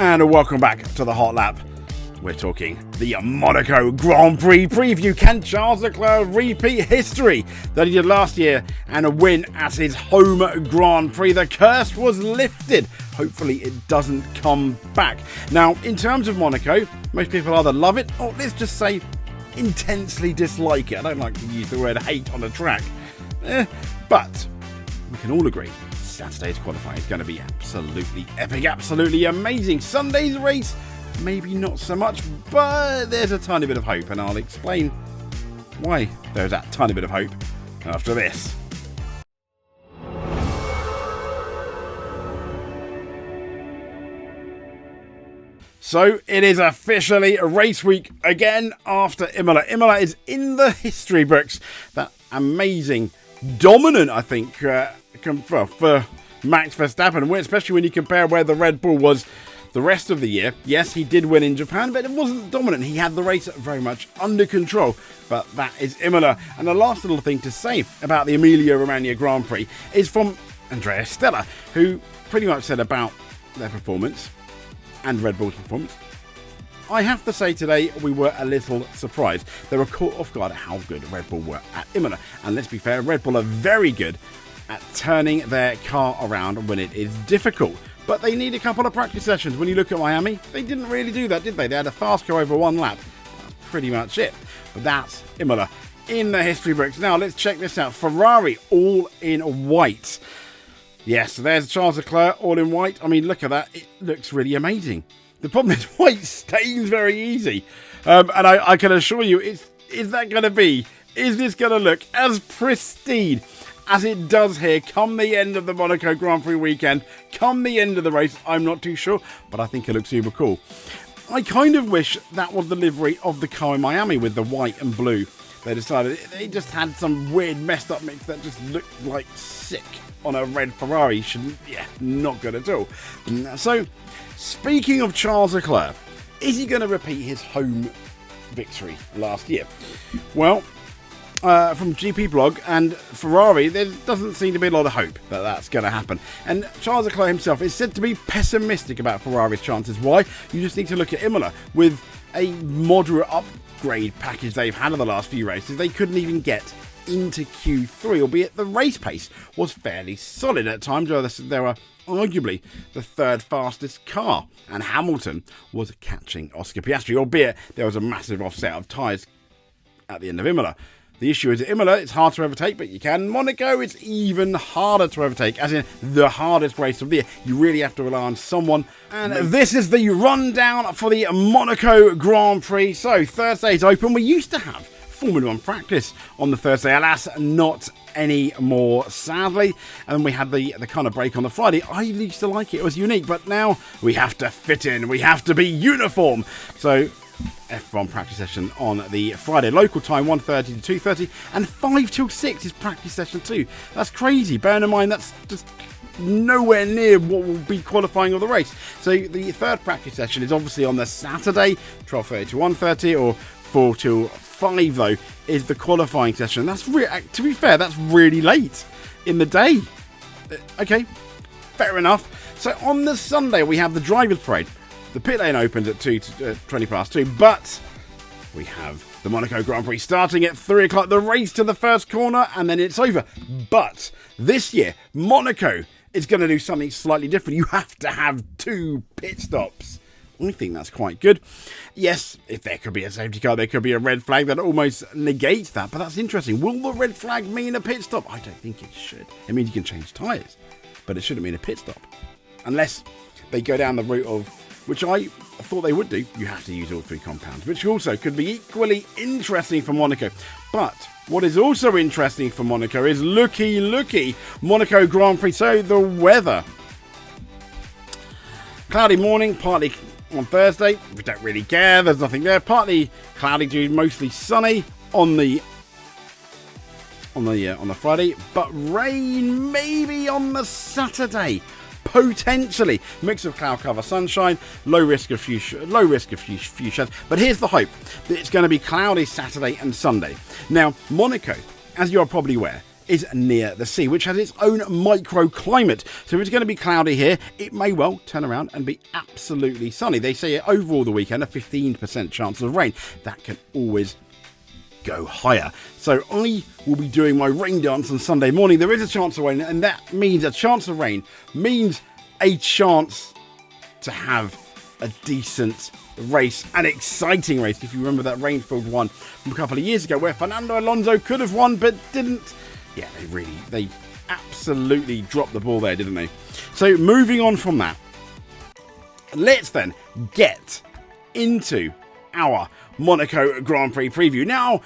And welcome back to the Hot Lap. We're talking the Monaco Grand Prix preview. Can Charles Leclerc repeat history that he did last year and win at his home Grand Prix? The curse was lifted. Hopefully it doesn't come back. Now, in terms of Monaco, most people either love it or, let's just say, intensely dislike it. I don't like to use the word hate on a track. But we can all agree Saturday's qualifying is going to be absolutely epic, absolutely amazing. Sunday's race, maybe not so much, but there's a tiny bit of hope, and I'll explain why there's that tiny bit of hope after this. So it is officially race week again after Imola. Imola is in the history books. That amazing, dominant, I think, for Max Verstappen, especially when you compare where the Red Bull was the rest of the year. Yes, he did win in Japan, but it wasn't dominant. He had the race very much under control, but that is Imola. And the last little thing to say about the Emilia-Romagna Grand Prix is from Andrea Stella, who pretty much said about their performance and Red Bull's performance. I have to say today we were a little surprised. They were caught off guard at how good Red Bull were at Imola. And let's be fair, Red Bull are very good at turning their car around when it is difficult. But they need a couple of practice sessions. When you look at Miami, they didn't really do that, did they? They had a fast car over one lap. That's pretty much it. But that's Imola in the history books. Now, let's check this out. Ferrari all in white. Yes, there's Charles Leclerc all in white. I mean, look at that. It looks really amazing. The problem is white stains very easy. And I can assure you, is that going to be? Is this going to look as pristine as it does here come the end of the Monaco Grand Prix weekend, come the end of the race? I'm not too sure, but I think it looks super cool. I kind of wish that was the livery of the car in Miami with the white and blue. They decided they just had some weird messed up mix that just looked like sick on a red Ferrari. Not good at all. So, speaking of Charles Leclerc, is he going to repeat his home victory last year? Well, from GP Blog and Ferrari, there doesn't seem to be a lot of hope that that's going to happen. And Charles Leclerc himself is said to be pessimistic about Ferrari's chances. Why? You just need to look at Imola. With a moderate upgrade package they've had in the last few races, they couldn't even get into Q3, albeit the race pace was fairly solid at times. They were arguably the third fastest car, and Hamilton was catching Oscar Piastri, albeit there was a massive offset of tyres at the end of Imola. The issue is at Imola, it's hard to overtake, but you can. Monaco, it's even harder to overtake, as in the hardest race of the year. You really have to rely on someone. And this is the rundown for the Monaco Grand Prix. So, Thursday's open. We used to have Formula 1 practice on the Thursday. Alas, not anymore, sadly. And then we had the kind of break on the Friday. I used to like it. It was unique, but now we have to fit in. We have to be uniform. So, F1 practice session on the Friday, local time 1:30 to 2:30, and 5 till 6 is practice session 2. That's crazy. Bearing in mind that's just nowhere near what will be qualifying of the race. So the third practice session is obviously on the Saturday, 12:30 to 1:30, or 4 till 5 though is the qualifying session. That's to be fair, that's really late in the day. Okay, fair enough. So on the Sunday we have the drivers' parade. The pit lane opens at 20 past 2, but we have the Monaco Grand Prix starting at 3 o'clock, the race to the first corner, and then it's over. But this year, Monaco is going to do something slightly different. You have to have 2 pit stops. I think that's quite good. Yes, if there could be a safety car, there could be a red flag that almost negates that, but that's interesting. Will the red flag mean a pit stop? I don't think it should. It means you can change tyres, but it shouldn't mean a pit stop. Unless they go down the route of, which I thought they would do, you have to use all 3 compounds, which also could be equally interesting for Monaco. But what is also interesting for Monaco is looky, Monaco Grand Prix. So the weather. Cloudy morning, partly on Thursday. We don't really care, there's nothing there. Partly cloudy to mostly sunny on the Friday, but rain maybe on the Saturday. Potentially mix of cloud cover, sunshine, low risk of few sheds. But here's the hope: that it's going to be cloudy Saturday and Sunday. Now, Monaco, as you are probably aware, is near the sea, which has its own microclimate. So if it's going to be cloudy here, it may well turn around and be absolutely sunny. They say overall the weekend, a 15% chance of rain. That can always go higher. So I will be doing my rain dance on Sunday morning. There is a chance of rain, and that means a chance of rain means a chance to have a decent race, an exciting race. If you remember that rain-filled one from a couple of years ago where Fernando Alonso could have won but didn't. Yeah, they absolutely dropped the ball there, didn't they? So moving on from that, let's then get into our Monaco Grand Prix preview. Now,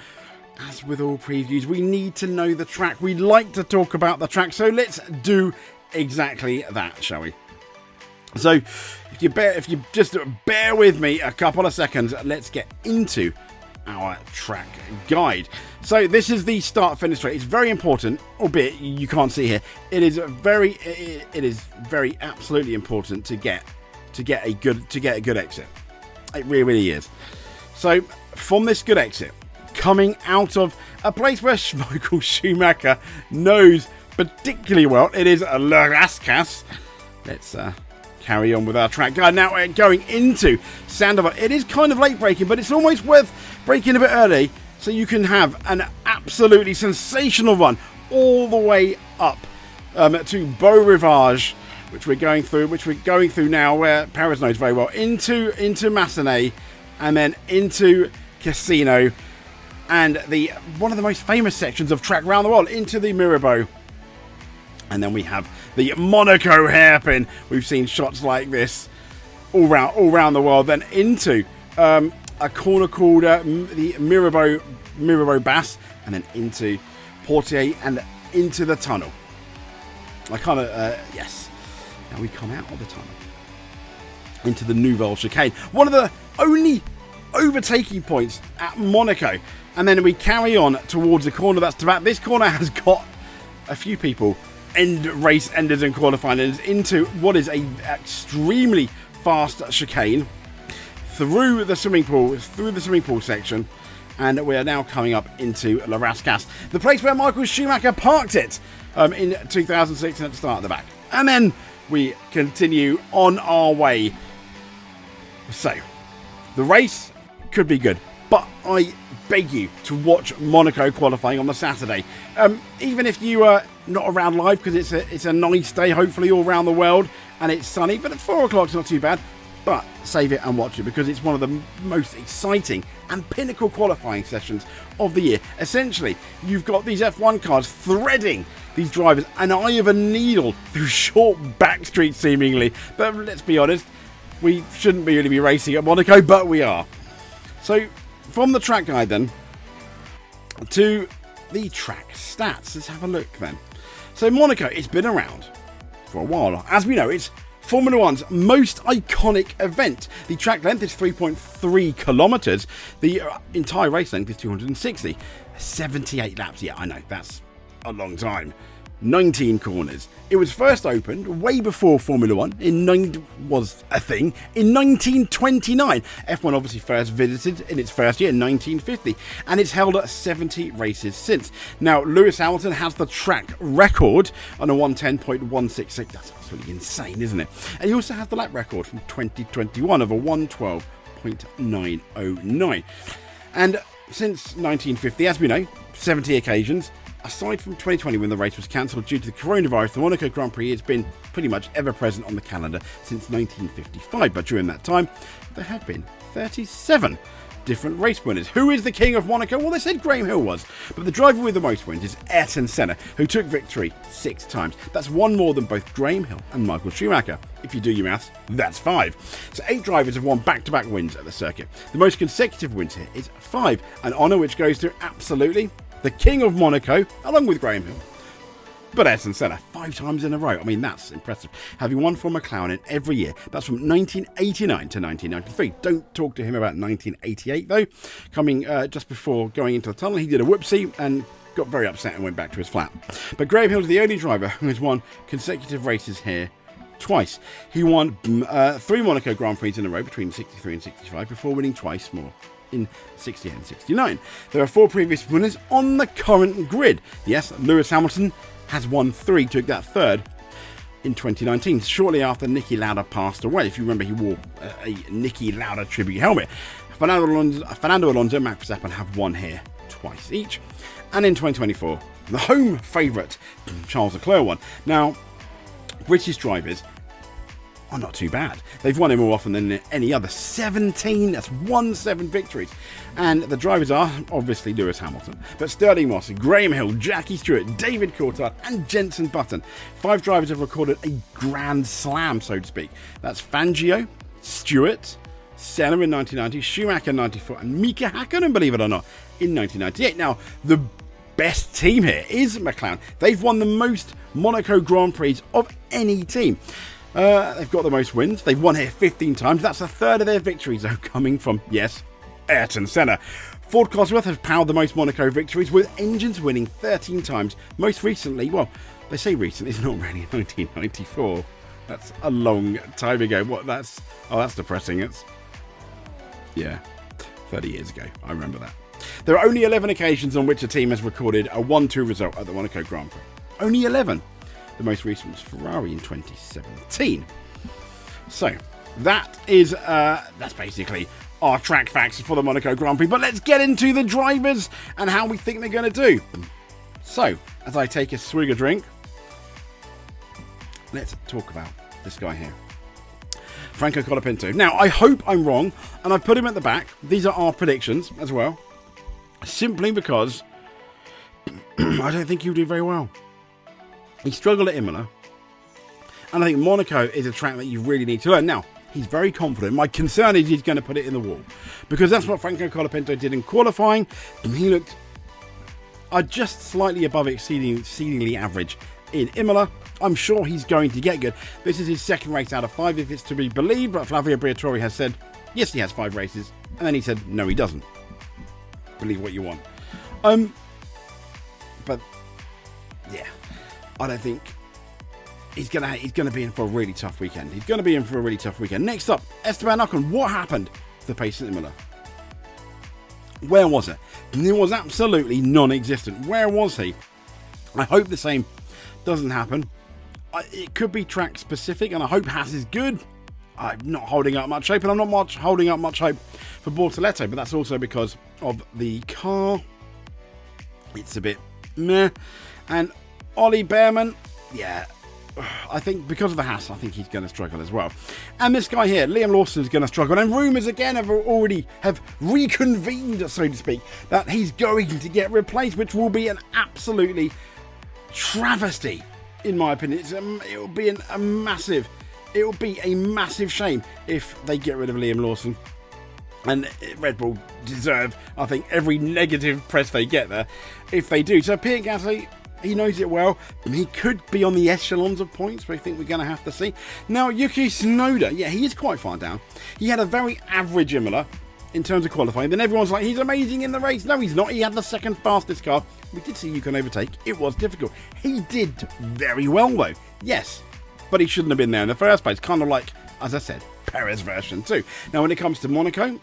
as with all previews, we need to know the track. We like to talk about the track, so let's do exactly that, shall we? So, if you just bear with me a couple of seconds, let's get into our track guide. So this is the start-finish straight. It's very important, albeit you can't see here. It is very absolutely important to get a good exit. It really is. So from this good exit, coming out of a place where Michael Schumacher knows particularly well, it is Le Rascasse. Let's carry on with our track guide. Now we're going into Sandoval. It is kind of late braking, but it's almost worth braking a bit early so you can have an absolutely sensational run all the way up to Beau Rivage, which we're going through now, where Perez knows very well, into Massenet, and then into Casino, and one of the most famous sections of track around the world, into the Mirabeau. And then we have the Monaco hairpin. We've seen shots like this all around the world. Then into a corner called the Mirabeau Basse, and then into Portier and into the tunnel. Yes. Now we come out of the tunnel into the Nouvelle Chicane, one of the only overtaking points at Monaco. And then we carry on towards the corner that's to back. This corner has got a few people race enders and qualifying enders into what is a extremely fast chicane through the swimming pool section, and we are now coming up into La Rascasse, the place where Michael Schumacher parked it in 2006 at the start of the back. And then we continue on our way. So the race could be good, but I beg you to watch Monaco qualifying on the Saturday. Even if you are not around live, because it's a nice day, hopefully all around the world, and it's sunny, but at 4 o'clock it's not too bad. But save it and watch it, because it's one of the most exciting and pinnacle qualifying sessions of the year. Essentially, you've got these F1 cars threading these drivers an eye of a needle through short back streets, seemingly. But let's be honest, we shouldn't really be racing at Monaco, but we are. So, from the track guide then, to the track stats. Let's have a look then. So Monaco, it's been around for a while. As we know, it's Formula One's most iconic event. The track length is 3.3 kilometres. The entire race length is 260. 78 laps. Yeah, I know, that's a long time. 19 corners. It was first opened way before Formula One was a thing in 1929. F1 obviously first visited in its first year in 1950, and it's held at 70 races since. Now, Lewis Hamilton has the track record on a 110.166. That's absolutely insane, isn't it? And he also has the lap record from 2021 of a 112.909. And since 1950, as we know, 70 occasions. Aside from 2020 when the race was cancelled due to the coronavirus, the Monaco Grand Prix has been pretty much ever present on the calendar since 1955. But during that time, there have been 37 different race winners. Who is the king of Monaco? Well, they said Graham Hill was, but the driver with the most wins is Ayrton Senna, who took victory 6 times. That's one more than both Graham Hill and Michael Schumacher. If you do your maths, that's 5. So 8 drivers have won back-to-back wins at the circuit. The most consecutive wins here is 5, an honour which goes to absolutely the king of Monaco, along with Graham Hill. But Ayrton Senna, 5 times in a row. I mean, that's impressive. Having won for McLaren in every year. That's from 1989 to 1993. Don't talk to him about 1988, though. Coming just before going into the tunnel, he did a whoopsie and got very upset and went back to his flat. But Graham Hill is the only driver who has won consecutive races here twice. He won 3 Monaco Grand Prix in a row between 63 and 65 before winning twice more in 68 and 69. There are 4 previous winners on the current grid. Yes, Lewis Hamilton has won 3, took that third in 2019, shortly after Niki Lauda passed away. If you remember, he wore a Niki Lauda tribute helmet. Fernando Alonso and Max Verstappen have won here twice each. And in 2024, the home favourite, Charles Leclerc, won. Now, British drivers are not too bad. They've won it more often than any other. 17, that's 17 victories. And the drivers are obviously Lewis Hamilton, but Sterling Moss, Graham Hill, Jackie Stewart, David Coulthard and Jenson Button. 5 drivers have recorded a grand slam, so to speak. That's Fangio, Stewart, Senna in 1990, Schumacher in 94 and Mika Hakkinen, believe it or not, in 1998. Now, the best team here is McLaren. They've won the most Monaco Grand Prix of any team. They've got the most wins. They've won here 15 times. That's a third of their victories, though, coming from, yes, Ayrton Senna. Ford Cosworth has powered the most Monaco victories, with engines winning 13 times. Most recently, well, they say recent, it's not really 1994. That's a long time ago. That's depressing. Yeah, 30 years ago. I remember that. There are only 11 occasions on which a team has recorded a 1-2 result at the Monaco Grand Prix. Only 11. The most recent was Ferrari in 2017. So that's basically our track facts for the Monaco Grand Prix. But let's get into the drivers and how we think they're going to do. So, as I take a swig of drink, let's talk about this guy here, Franco Colapinto. Now, I hope I'm wrong, and I've put him at the back. These are our predictions as well, simply because I don't think he'll do very well. He struggled at Imola, and I think Monaco is a track that you really need to learn. Now, he's very confident. My concern is he's going to put it in the wall, because that's what Franco Colapinto did in qualifying. He looked just slightly above exceedingly average in Imola. I'm sure he's going to get good. This is his second race out of 5, if it's to be believed, but Flavio Briatore has said, yes, he has 5 races, and then he said, no, he doesn't. Believe what you want. But, yeah. I don't think he's gonna be in for a really tough weekend. Next up, Esteban Ocon. What happened to the pace at Imola? Where was it? It was absolutely non-existent. Where was he? I hope the same doesn't happen. It could be track specific, and I hope Haas is good. I'm not holding up much hope, and I'm not holding up much hope for Bortoleto, but that's also because of the car. It's a bit meh. And Ollie Behrman, yeah, I think because of the Haas, I think he's going to struggle as well. And this guy here, Liam Lawson, is going to struggle. And rumours again have reconvened, so to speak, that he's going to get replaced, which will be an absolutely travesty, in my opinion. It will be a massive shame if they get rid of Liam Lawson. And Red Bull deserve, I think, every negative press they get there if they do. So Pierre Gasly, he knows it well. He could be on the echelons of points, but I think we're going to have to see. Now, Yuki Tsunoda, yeah, he is quite far down. He had a very average Imola in terms of qualifying. Then everyone's like, he's amazing in the race. No, he's not. He had the second fastest car. We did see Yuki overtake. It was difficult. He did very well, though. Yes, but he shouldn't have been there in the first place. Kind of like, as I said, Perez version 2. Now, when it comes to Monaco,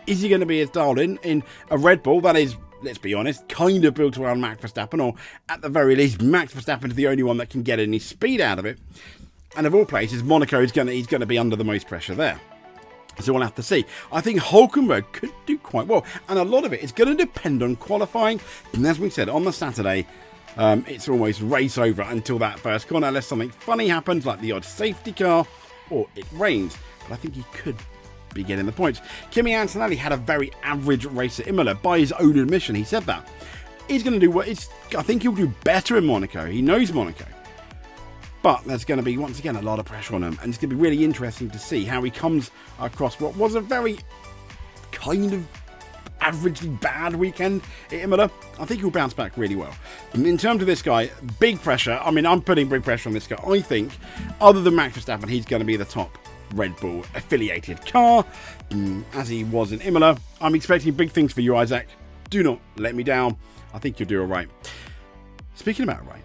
is he going to be as dialed in a Red Bull that is, let's be honest, kind of built around Max Verstappen, or at the very least, Max Verstappen is the only one that can get any speed out of it. And of all places, Monaco he's going to be under the most pressure there. So we'll have to see. I think Hülkenberg could do quite well, and a lot of it is going to depend on qualifying. And as we said on the Saturday, it's almost race over until that first corner, unless something funny happens, like the odd safety car, or it rains. But I think he could be getting the points. Kimi Antonelli had a very average race at Imola, by his own admission. He said that. He's going to do what I think he'll do better in Monaco. He knows Monaco. But there's going to be, once again, a lot of pressure on him. And it's going to be really interesting to see how he comes across what was a very kind of averagely bad weekend at Imola. I think he'll bounce back really well. In terms of this guy, big pressure. I mean, I'm putting big pressure on this guy. I think, other than Max Verstappen, he's going to be the top Red Bull affiliated car, as he was in Imola. I'm expecting big things for you, Isaac. Do not let me down. I think you'll do all right. Speaking about all right,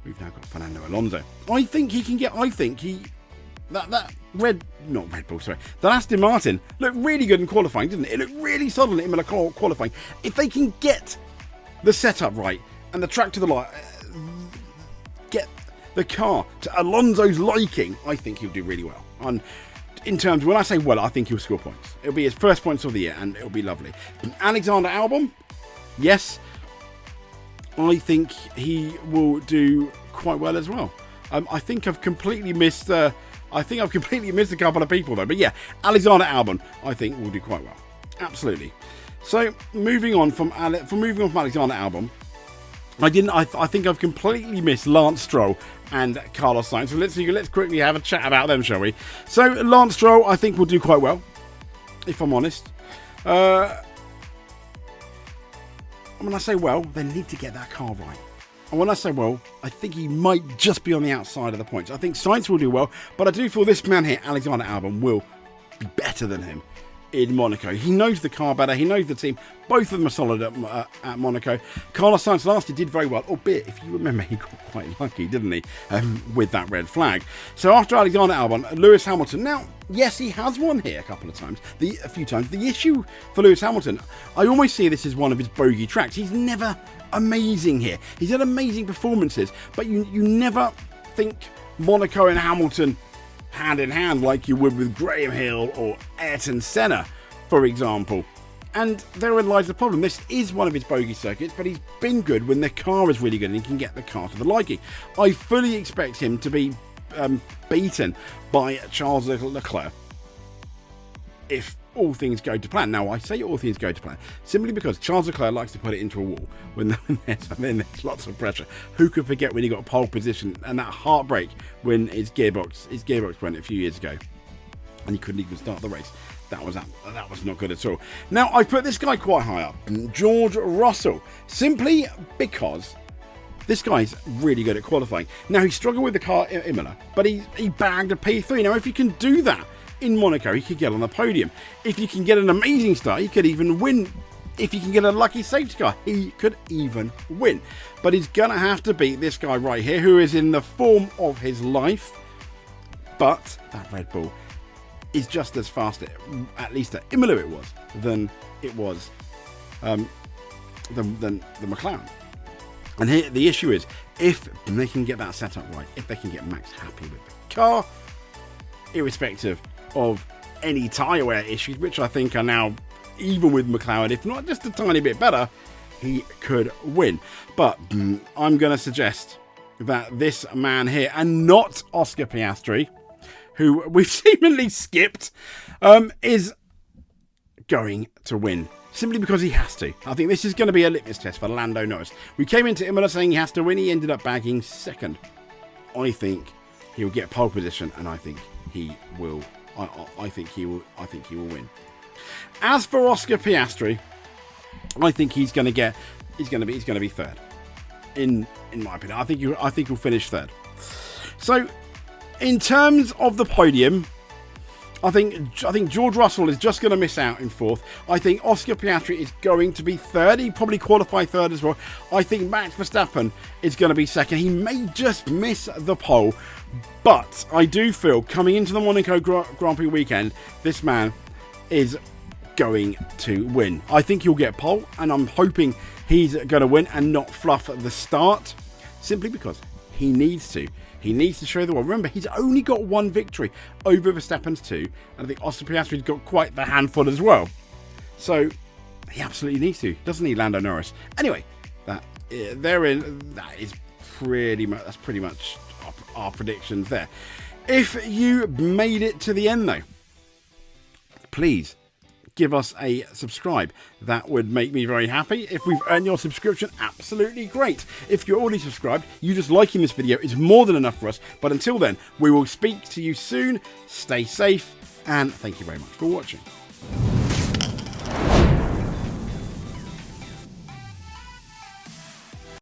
we've now got Fernando Alonso. I think he that Red Bull, sorry, the Aston Martin looked really good in qualifying, didn't it? It looked really solid in Imola qualifying. If they can get the setup right and the track to the light, get the car to Alonso's liking, I think he'll do really well. And in terms, when I say well, I think he'll score points. It'll be his first points of the year, and it'll be lovely. Alexander Albon, yes, I think he will do quite well as well. I think I've completely missed. A couple of people though. But yeah, Alexander Albon, I think will do quite well. Absolutely. So moving on from Alexander Albon, I think I've completely missed Lance Stroll and Carlos Sainz. So let's quickly have a chat about them, shall we? So Lance Stroll, I think will do quite well, if I'm honest. When I say well, they need to get that car right. And when I say well, I think he might just be on the outside of the points. I think Sainz will do well, but I do feel this man here, Alexander Albon, will be better than him in Monaco. He knows the car better. He knows the team. Both of them are solid at Monaco. Carlos Sainz last year did very well, albeit, if you remember, he got quite lucky, didn't he, with that red flag. So after Alexander Albon, Lewis Hamilton. Now, yes, he has won here a few times. The issue for Lewis Hamilton, I almost see this as one of his bogey tracks. He's never amazing here. He's had amazing performances, but you never think Monaco and Hamilton hand in hand like you would with Graham Hill or Ayrton Senna, for example. And therein lies the problem. This is one of his bogey circuits, but he's been good when the car is really good and he can get the car to the liking. I fully expect him to be beaten by Charles Leclerc if all things go to plan. Now, I say all things go to plan simply because Charles Leclerc likes to put it into a wall when there's lots of pressure. Who could forget when he got pole position and that heartbreak when his gearbox went a few years ago and he couldn't even start the race. That was not good at all. Now, I put this guy quite high up, George Russell, simply because this guy's really good at qualifying. Now, he struggled with the car in Imola, but he bagged a P3. Now, if you can do that in Monaco, he could get on the podium. If you can get an amazing start, he could even win. If you can get a lucky safety car, he could even win. But he's going to have to beat this guy right here, who is in the form of his life. But that Red Bull is just as fast, at least at Imola it was, than it was than the McLaren. And here the issue is, if they can get that setup right, if they can get Max happy with the car, irrespective of any tyre wear issues, which I think are now even with McLaren, if not just a tiny bit better, he could win. But I'm going to suggest that this man here, and not Oscar Piastri, who we've seemingly skipped, is going to win. Simply because he has to. I think this is going to be a litmus test for Lando Norris. We came into Imola saying he has to win. He ended up bagging second. I think he'll get pole position, and I think he will. I think he will win. As for Oscar Piastri, I think he's going to be third. In my opinion, I think he'll finish third. So, in terms of the podium, I think George Russell is just going to miss out in fourth. I think Oscar Piastri is going to be third. He probably qualify third as well. I think Max Verstappen is going to be second. He may just miss the pole, but I do feel coming into the Monaco Grand Prix weekend, this man is going to win. I think he'll get pole, and I'm hoping he's going to win and not fluff at the start, simply because he needs to. He needs to show the world. Remember, he's only got one victory over Verstappen's two, and I think Oscar Piastri's got quite the handful as well. So he absolutely needs to, doesn't he, Lando Norris? Anyway, that is pretty much our predictions there. If you made it to the end, though, please give us a subscribe. That would make me very happy. If we've earned your subscription, absolutely great. If you're already subscribed, you just liking this video is more than enough for us. But until then, we will speak to you soon. Stay safe, and thank you very much for watching.